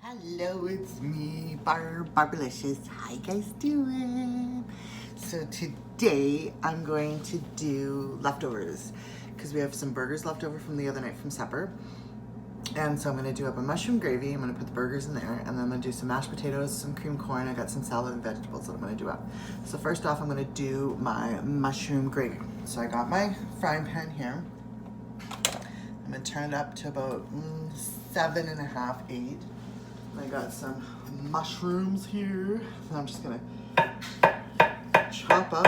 Hello, it's me, Barbalicious. How you guys doing? So today I'm going to do leftovers because we have some burgers left over from the other night from supper. And so I'm going to do up a mushroom gravy. I'm going to put the burgers in there, and then I'm going to do some mashed potatoes, some cream corn. I got some salad and vegetables that I'm going to do up. So first off, I'm going to do my mushroom gravy. So I got my frying pan here. I'm going to turn it up to about 7.5, 8. I got some mushrooms here, so I'm just gonna chop up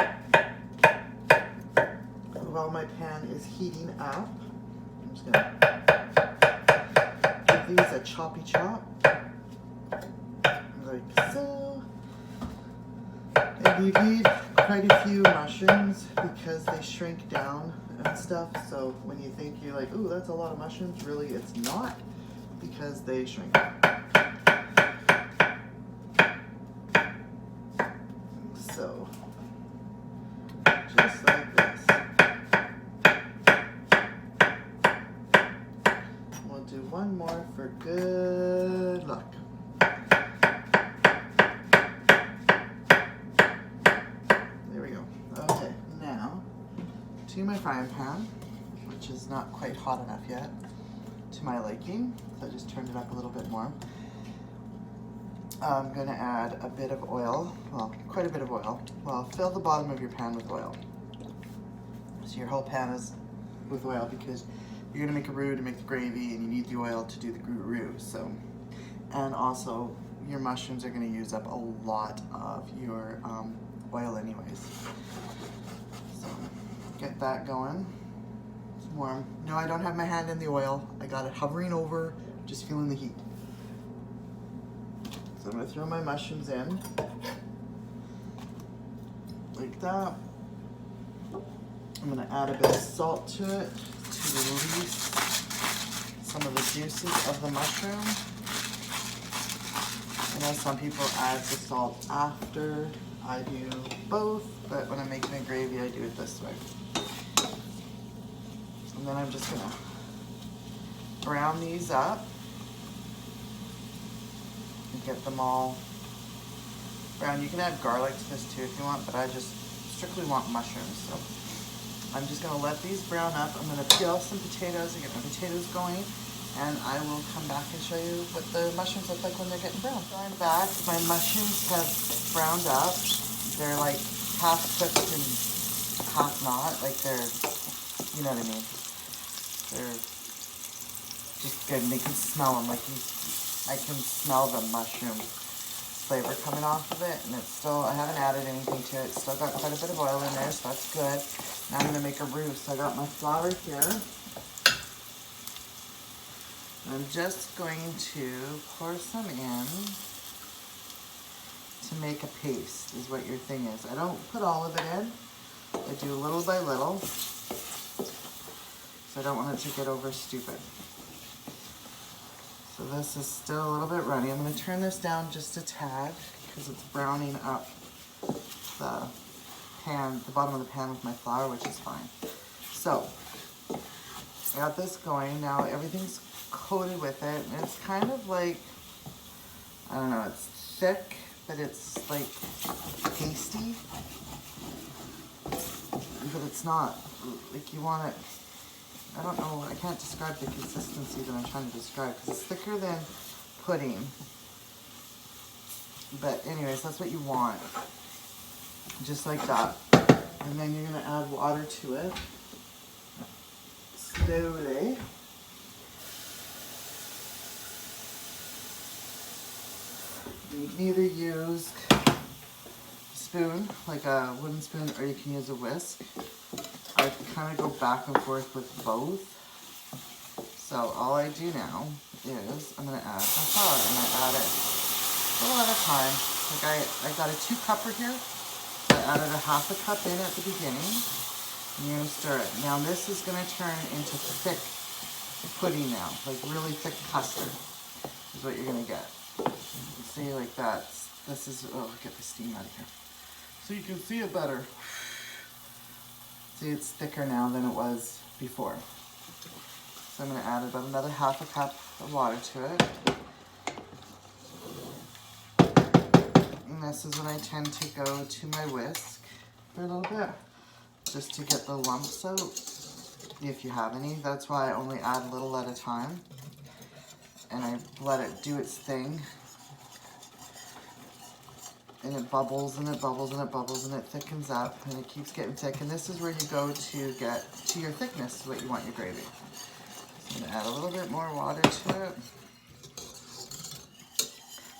while my pan is heating up. I'm just gonna give these a choppy chop, like so. And you need quite a few mushrooms because they shrink down and stuff, so when you think you're like, ooh, that's a lot of mushrooms, really it's not, because they shrink. So, just like this. We'll do one more for good luck. There we go. Okay, now to my frying pan, which is not quite hot enough yet to my liking, so I just turned it up a little bit more. I'm going to add a bit of oil, well, quite a bit of oil. Well, fill the bottom of your pan with oil. So your whole pan is with oil because you're going to make a roux to make the gravy, and you need the oil to do the roux. So, and also your mushrooms are going to use up a lot of your oil anyways. So get that going. It's warm. No, I don't have my hand in the oil. I got it hovering over, just feeling the heat. So I'm going to throw my mushrooms in, like that. I'm going to add a bit of salt to it to release some of the juices of the mushroom. I know some people add the salt after. I do both, but when I'm making a gravy, I do it this way. And then I'm just going to brown these up. Get them all brown. You can add garlic to this too if you want, but I just strictly want mushrooms. So I'm just gonna let these brown up. I'm gonna peel some potatoes and get my potatoes going, and I will come back and show you what the mushrooms look like when they're getting brown. Going back, my mushrooms have browned up. They're like half cooked and half not. Like they're, you know what I mean? They're just good, and you can smell them. Like I can smell the mushroom flavor coming off of it, and it's still, I haven't added anything to it. It's still got quite a bit of oil in there, so that's good. Now I'm going to make a roux. So I got my flour here. I'm just going to pour some in to make a paste, is what your thing is. I don't put all of it in. I do little by little, so I don't want it to get over stupid. So this is still a little bit runny. I'm going to turn this down just a tad because it's browning up the pan, the bottom of the pan with my flour, which is fine. So I got this going. Now everything's coated with it, and it's kind of like, I don't know, it's thick, but it's like pasty, but it's not, like you want it, I don't know, I can't describe the consistency that I'm trying to describe because it's thicker than pudding. But anyways, that's what you want. Just like that. And then you're going to add water to it. Slowly. You can either use a spoon, like a wooden spoon, or you can use a whisk. I kind of go back and forth with both. So all I do now is I'm going to add my flour, and I add it a little at a time. Like I got a 2-cupper here. I added a 1/2 cup in at the beginning. And you're going to stir it. Now this is going to turn into thick pudding now, like really thick custard is what you're going to get. See, like that. This is, oh, get the steam out of here. So you can see it better. See, it's thicker now than it was before. So I'm going to add about another half a cup of water to it. And this is when I tend to go to my whisk for a little bit, just to get the lumps out, if you have any. That's why I only add a little at a time. And I let it do its thing. And it bubbles and it bubbles and it bubbles and it thickens up and it keeps getting thick. And this is where you go to get to your thickness, what you want your gravy. So I'm going to add a little bit more water to it.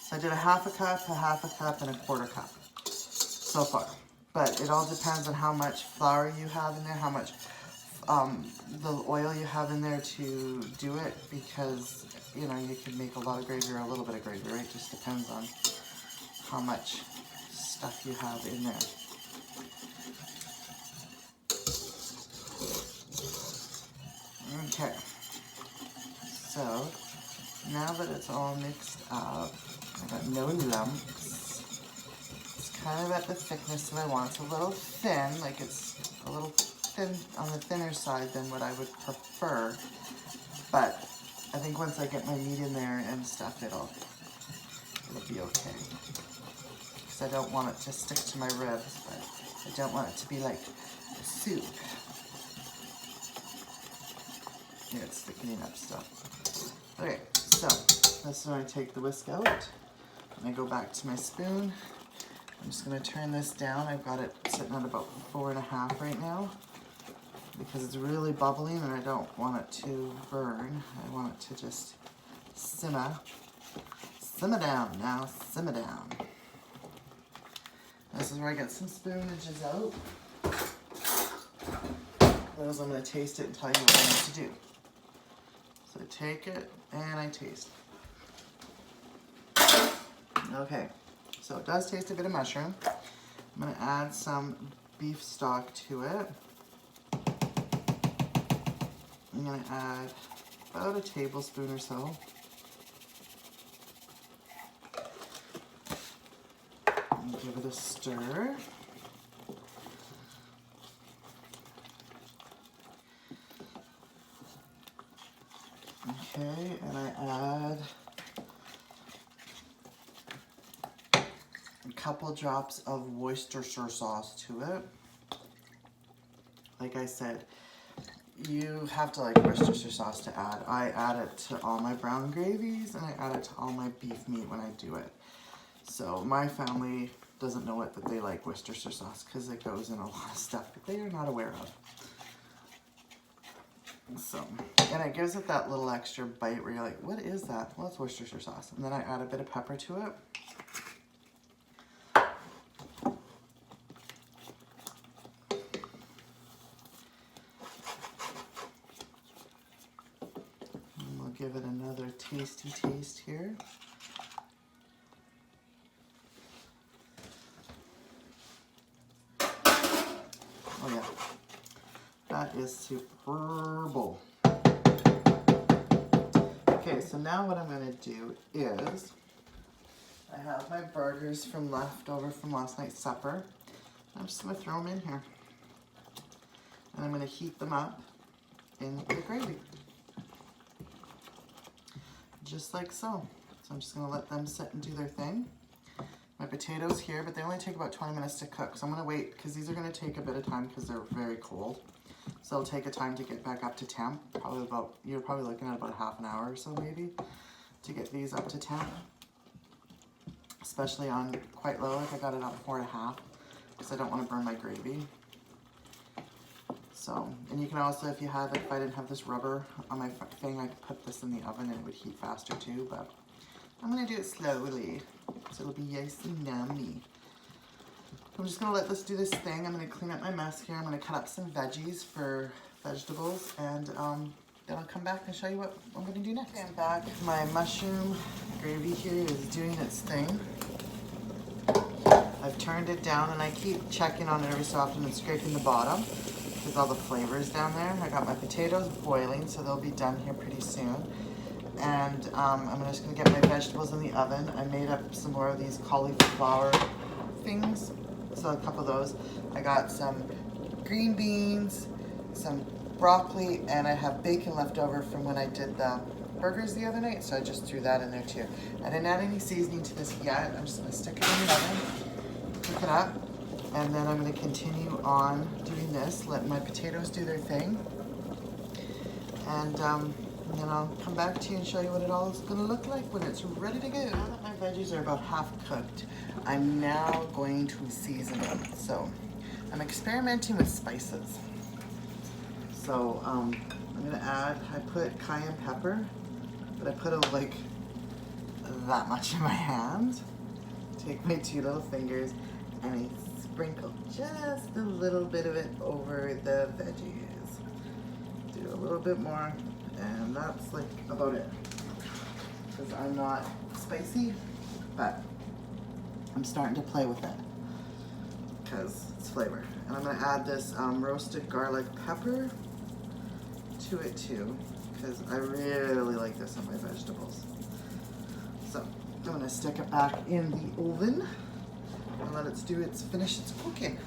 So I did a half a cup, and a quarter cup so far. But it all depends on how much flour you have in there, how much the oil you have in there to do it, because, you know, you can make a lot of gravy or a little bit of gravy, right? It just depends on how much stuff you have in there. Okay, so now that it's all mixed up, I got no lumps. It's kind of at the thickness that I want. It's a little thin, like it's a little thin on the thinner side than what I would prefer. But I think once I get my meat in there and stuff, it'll be okay. Because I don't want it to stick to my ribs, but I don't want it to be like a soup. Yeah, it's thickening up still. Okay, so this is when I take the whisk out and I go back to my spoon. I'm just going to turn this down. I've got it sitting at about 4.5 right now because it's really bubbling and I don't want it to burn. I want it to just simmer. Simmer down now, simmer down. This is where I get some spoon edges out. Those I'm going to taste it and tell you what I need to do. So I take it and I taste. Okay, so it does taste a bit of mushroom. I'm going to add some beef stock to it. I'm going to add about a tablespoon or so. And give it a stir. Okay, and I add a couple drops of Worcestershire sauce to it. Like I said, you have to like Worcestershire sauce to add. I add it to all my brown gravies and I add it to all my beef meat when I do it. So my family doesn't know it, that they like Worcestershire sauce because it goes in a lot of stuff that they are not aware of. So, and it gives it that little extra bite where you're like, what is that? Well, it's Worcestershire sauce. And then I add a bit of pepper to it. And we'll give it another tasty taste here. Oh yeah. That is superb. Okay, so now what I'm going to do is, I have my burgers from leftover from last night's supper. I'm just going to throw them in here. And I'm going to heat them up in the gravy. Just like so. So I'm just going to let them sit and do their thing. My potatoes here, but they only take about 20 minutes to cook. So I'm going to wait, because these are going to take a bit of time because they're very cold. So it'll take a time to get back up to temp. You're probably looking at about half an hour or so maybe to get these up to temp. Especially on quite low, like I got it up 4.5 because I don't want to burn my gravy. So, and you can also, if I didn't have this rubber on my thing, I could put this in the oven and it would heat faster too, but I'm going to do it slowly so it'll be nice and yummy. I'm just going to let this do this thing. I'm going to clean up my mess here. I'm going to cut up some veggies for vegetables, and then I'll come back and show you what I'm going to do next. Okay, I'm back. My mushroom gravy here is doing its thing. I've turned it down, and I keep checking on it every so often and scraping the bottom because all the flavors down there. I got my potatoes boiling, so they'll be done here pretty soon. And I'm just gonna get my vegetables in the oven. I made up some more of these cauliflower things, so a couple of those. I got some green beans, some broccoli, and I have bacon left over from when I did the burgers the other night, so I just threw that in there too. I didn't add any seasoning to this yet. I'm just gonna stick it in the oven, cook it up, and then I'm gonna continue on doing this, let my potatoes do their thing. And then I'll come back to you and show you what it all is gonna look like when it's ready to go. Now that my veggies are about half cooked, I'm now going to season them. So I'm experimenting with spices. So I'm gonna add, I put cayenne pepper, but I put like that much in my hand. Take my 2 little fingers and I sprinkle just a little bit of it over the veggies. Do a little bit more, and that's like about it. Because I'm not spicy, but I'm starting to play with it because it's flavor. And I'm gonna add this roasted garlic pepper to it too, because I really like this on my vegetables. So I'm gonna stick it back in the oven and let it finish its cooking.